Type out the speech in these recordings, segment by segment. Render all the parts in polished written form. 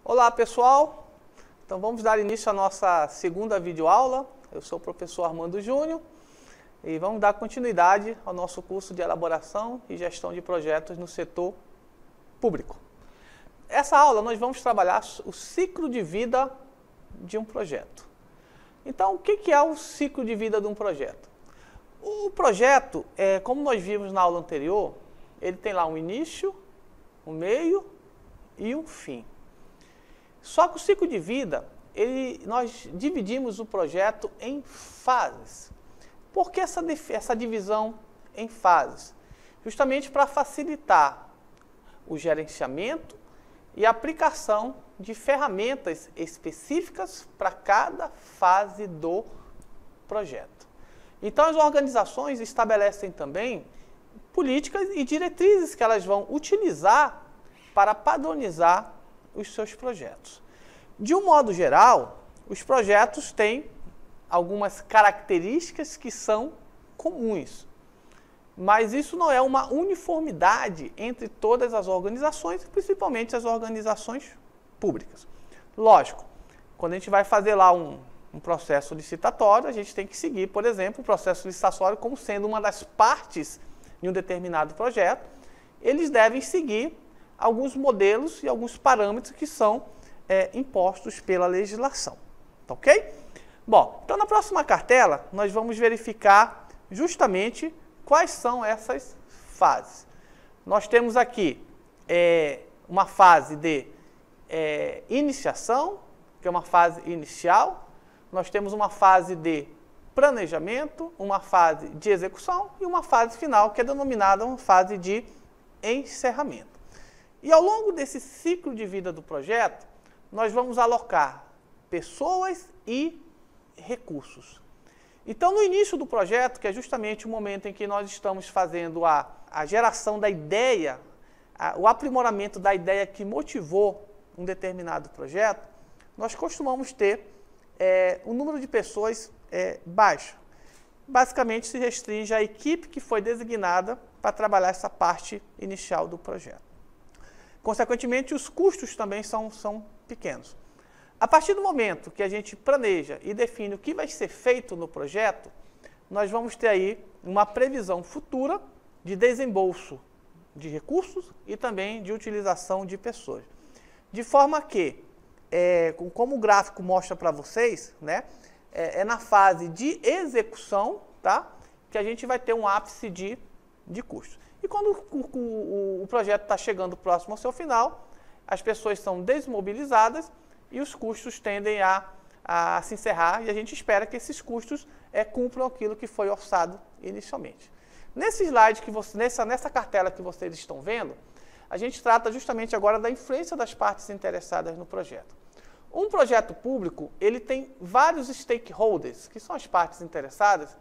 Olá pessoal, então vamos dar início à nossa segunda videoaula. Eu sou o professor Armando Júnior e vamos dar continuidade ao nosso curso de elaboração e gestão de projetos no setor público. Essa aula nós vamos trabalhar o ciclo de vida de um projeto. Então o que é o ciclo de vida de um projeto? O projeto, como nós vimos na aula anterior, ele tem lá um início, um meio e um fim. Só que o ciclo de vida, nós dividimos o projeto em fases. Por que essa divisão em fases? Justamente para facilitar o gerenciamento e a aplicação de ferramentas específicas para cada fase do projeto. Então as organizações estabelecem também políticas e diretrizes que elas vão utilizar para padronizar os seus projetos. De um modo geral, os projetos têm algumas características que são comuns, mas isso não é uma uniformidade entre todas as organizações, principalmente as organizações públicas. Lógico, quando a gente vai fazer lá um processo licitatório, a gente tem que seguir, por exemplo, o processo licitatório como sendo uma das partes de um determinado projeto. Eles devem seguir alguns modelos e alguns parâmetros que são impostos pela legislação. Tá ok? Bom, então na próxima cartela nós vamos verificar justamente quais são essas fases. Nós temos aqui uma fase de iniciação, que é uma fase inicial. Nós temos uma fase de planejamento, uma fase de execução e uma fase final, que é denominada uma fase de encerramento. E ao longo desse ciclo de vida do projeto, nós vamos alocar pessoas e recursos. Então, no início do projeto, que é justamente o momento em que nós estamos fazendo a geração da ideia, o aprimoramento da ideia que motivou um determinado projeto, nós costumamos ter um número de pessoas baixo. Basicamente, se restringe à equipe que foi designada para trabalhar essa parte inicial do projeto. Consequentemente, os custos também são pequenos. A partir do momento que a gente planeja e define o que vai ser feito no projeto, nós vamos ter aí uma previsão futura de desembolso de recursos e também de utilização de pessoas. De forma que, como o gráfico mostra para vocês, né, é na fase de execução, tá, que a gente vai ter um ápice de custos. E quando o projeto está chegando próximo ao seu final, as pessoas são desmobilizadas e os custos tendem a se encerrar, e a gente espera que esses custos cumpram aquilo que foi orçado inicialmente. Nesse slide, nessa cartela que vocês estão vendo, a gente trata justamente agora da influência das partes interessadas no projeto. Um projeto público, ele tem vários stakeholders, que são as partes interessadas,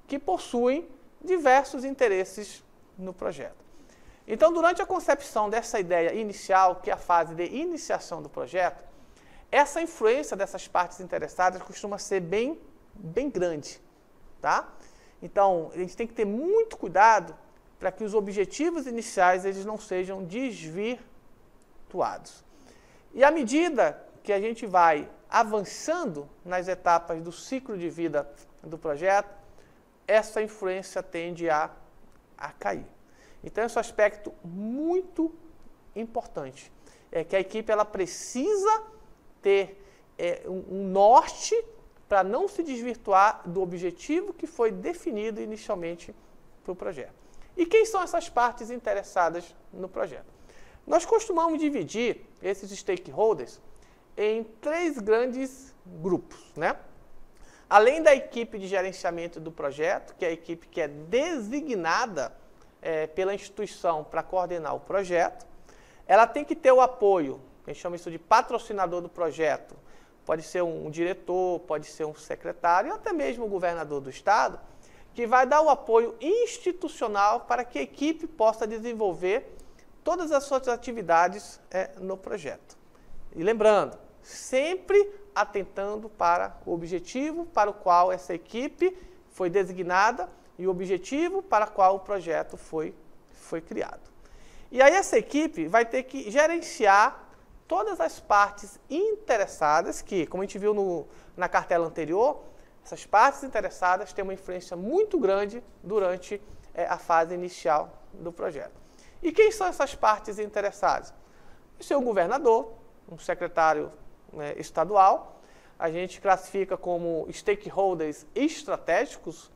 que possuem diversos interesses no projeto. Então, durante a concepção dessa ideia inicial, que é a fase de iniciação do projeto, essa influência dessas partes interessadas costuma ser bem grande, tá? Então, a gente tem que ter muito cuidado para que os objetivos iniciais eles não sejam desvirtuados. E à medida que a gente vai avançando nas etapas do ciclo de vida do projeto, essa influência tende a cair. Então, esse é um aspecto muito importante. É que a equipe ela precisa ter um norte para não se desvirtuar do objetivo que foi definido inicialmente para o projeto. E quem são essas partes interessadas no projeto? Nós costumamos dividir esses stakeholders em 3 grandes grupos, né? Além da equipe de gerenciamento do projeto, que é a equipe que é designada pela instituição para coordenar o projeto, ela tem que ter o apoio, a gente chama isso de patrocinador do projeto, pode ser um diretor, pode ser um secretário, ou até mesmo o governador do estado, que vai dar o apoio institucional para que a equipe possa desenvolver todas as suas atividades no projeto. E lembrando, sempre atentando para o objetivo para o qual essa equipe foi designada e o objetivo para o qual o projeto foi criado. E aí essa equipe vai ter que gerenciar todas as partes interessadas, que, como a gente viu na cartela anterior, essas partes interessadas têm uma influência muito grande durante a fase inicial do projeto. E quem são essas partes interessadas? O seu governador, um secretário estadual, a gente classifica como stakeholders estratégicos,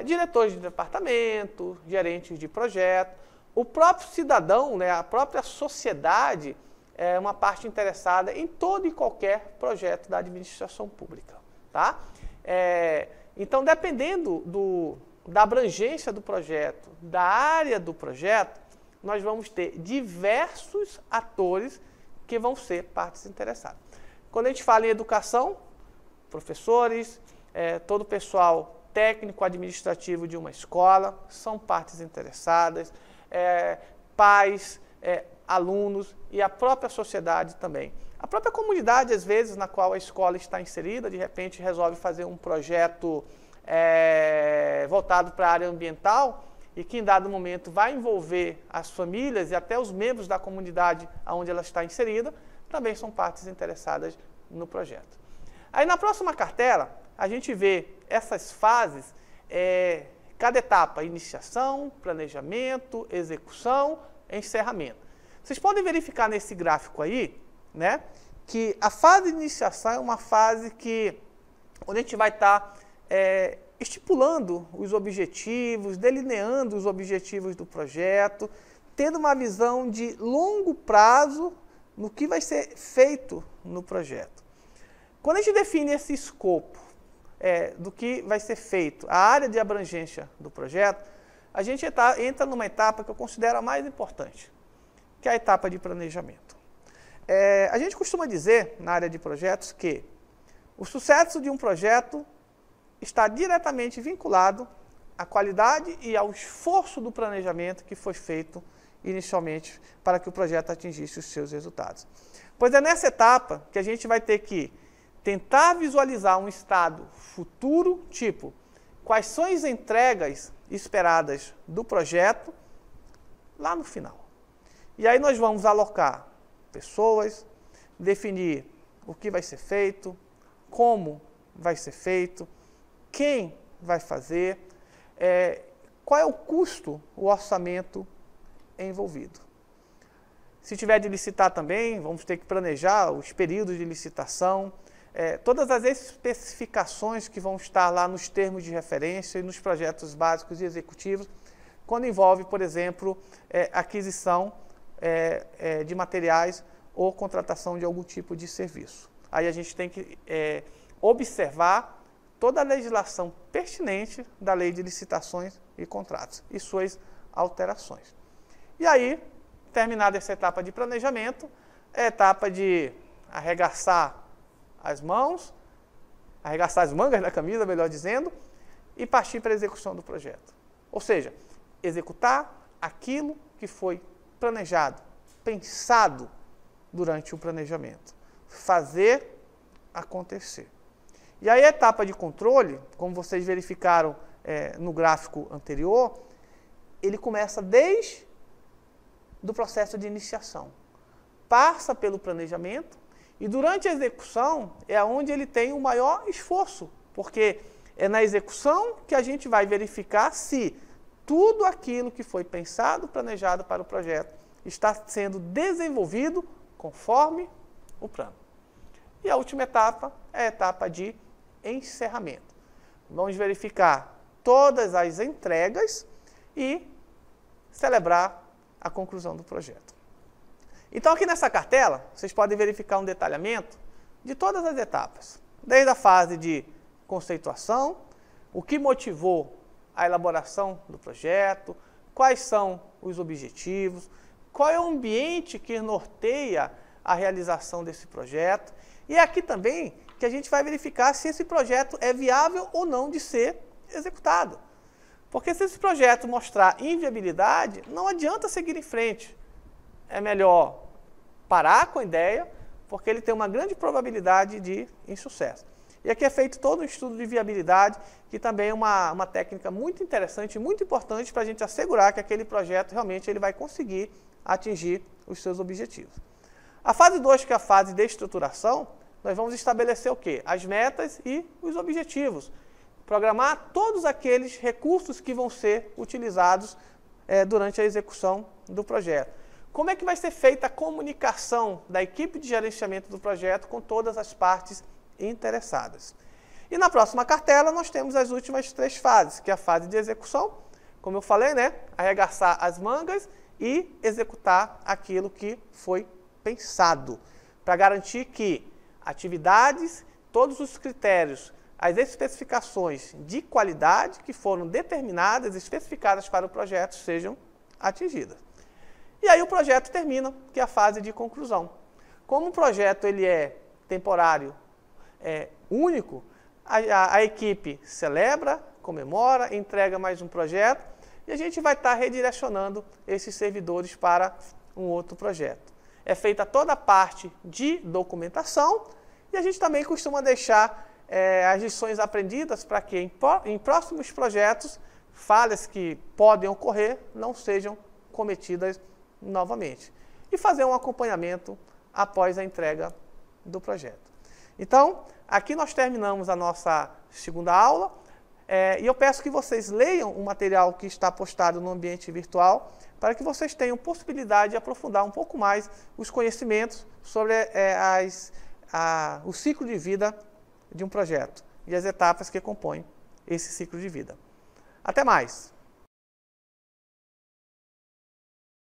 diretores de departamento, gerentes de projeto, o próprio cidadão, a própria sociedade é uma parte interessada em todo e qualquer projeto da administração pública. Tá? Então, dependendo da abrangência do projeto, da área do projeto, nós vamos ter diversos atores que vão ser partes interessadas. Quando a gente fala em educação, professores, todo o pessoal técnico administrativo de uma escola são partes interessadas, pais, alunos e a própria sociedade também. A própria comunidade, às vezes, na qual a escola está inserida, de repente resolve fazer um projeto voltado para a área ambiental e que em dado momento vai envolver as famílias e até os membros da comunidade onde ela está inserida, também são partes interessadas no projeto. Aí na próxima cartela, a gente vê essas fases, cada etapa, iniciação, planejamento, execução, encerramento. Vocês podem verificar nesse gráfico aí, que a fase de iniciação é uma fase onde a gente vai estar estipulando os objetivos, delineando os objetivos do projeto, tendo uma visão de longo prazo no que vai ser feito no projeto. Quando a gente define esse escopo do que vai ser feito, a área de abrangência do projeto, a gente entra numa etapa que eu considero a mais importante, que é a etapa de planejamento. A gente costuma dizer, na área de projetos, que o sucesso de um projeto está diretamente vinculado à qualidade e ao esforço do planejamento que foi feito inicialmente para que o projeto atingisse os seus resultados. Pois é nessa etapa que a gente vai ter que tentar visualizar um estado futuro, tipo, quais são as entregas esperadas do projeto lá no final. E aí nós vamos alocar pessoas, definir o que vai ser feito, como vai ser feito, quem vai fazer, qual é o custo, o orçamento envolvido. Se tiver de licitar também, vamos ter que planejar os períodos de licitação, todas as especificações que vão estar lá nos termos de referência e nos projetos básicos e executivos, quando envolve, por exemplo, aquisição de materiais ou contratação de algum tipo de serviço. Aí a gente tem que observar toda a legislação pertinente da Lei de Licitações e Contratos e suas alterações. E aí, terminada essa etapa de planejamento, é a etapa de arregaçar as mãos, arregaçar as mangas da camisa, melhor dizendo, e partir para a execução do projeto. Ou seja, executar aquilo que foi planejado, pensado durante o planejamento. Fazer acontecer. E aí a etapa de controle, como vocês verificaram no gráfico anterior, ele começa desde o processo de iniciação. Passa pelo planejamento e durante a execução é onde ele tem o maior esforço, porque é na execução que a gente vai verificar se tudo aquilo que foi pensado, planejado para o projeto está sendo desenvolvido conforme o plano. E a última etapa é a etapa de encerramento. Vamos verificar todas as entregas e celebrar a conclusão do projeto. Então, aqui nessa cartela, vocês podem verificar um detalhamento de todas as etapas, desde a fase de conceituação, o que motivou a elaboração do projeto, quais são os objetivos, qual é o ambiente que norteia a realização desse projeto. E é aqui também que a gente vai verificar se esse projeto é viável ou não de ser executado. Porque se esse projeto mostrar inviabilidade, não adianta seguir em frente. É melhor parar com a ideia, porque ele tem uma grande probabilidade de insucesso. E aqui é feito todo um estudo de viabilidade, que também é uma técnica muito interessante, muito importante para a gente assegurar que aquele projeto realmente ele vai conseguir atingir os seus objetivos. A fase 2, que é a fase de estruturação, nós vamos estabelecer o quê? As metas e os objetivos. Programar todos aqueles recursos que vão ser utilizados durante a execução do projeto. Como é que vai ser feita a comunicação da equipe de gerenciamento do projeto com todas as partes interessadas? E na próxima cartela nós temos as últimas 3 fases, que é a fase de execução, como eu falei, né? Arregaçar as mangas e executar aquilo que foi pensado, para garantir que atividades, todos os critérios, as especificações de qualidade que foram determinadas, especificadas para o projeto, sejam atingidas. E aí o projeto termina, que é a fase de conclusão. Como o projeto ele é temporário, único, a equipe celebra, comemora, entrega mais um projeto e a gente vai estar redirecionando esses servidores para um outro projeto. É feita toda a parte de documentação e a gente também costuma deixar as lições aprendidas para que em próximos projetos, falhas que podem ocorrer não sejam cometidas novamente. E fazer um acompanhamento após a entrega do projeto. Então, aqui nós terminamos a nossa segunda aula e eu peço que vocês leiam o material que está postado no ambiente virtual para que vocês tenham possibilidade de aprofundar um pouco mais os conhecimentos sobre o ciclo de vida de um projeto e as etapas que compõem esse ciclo de vida. Até mais!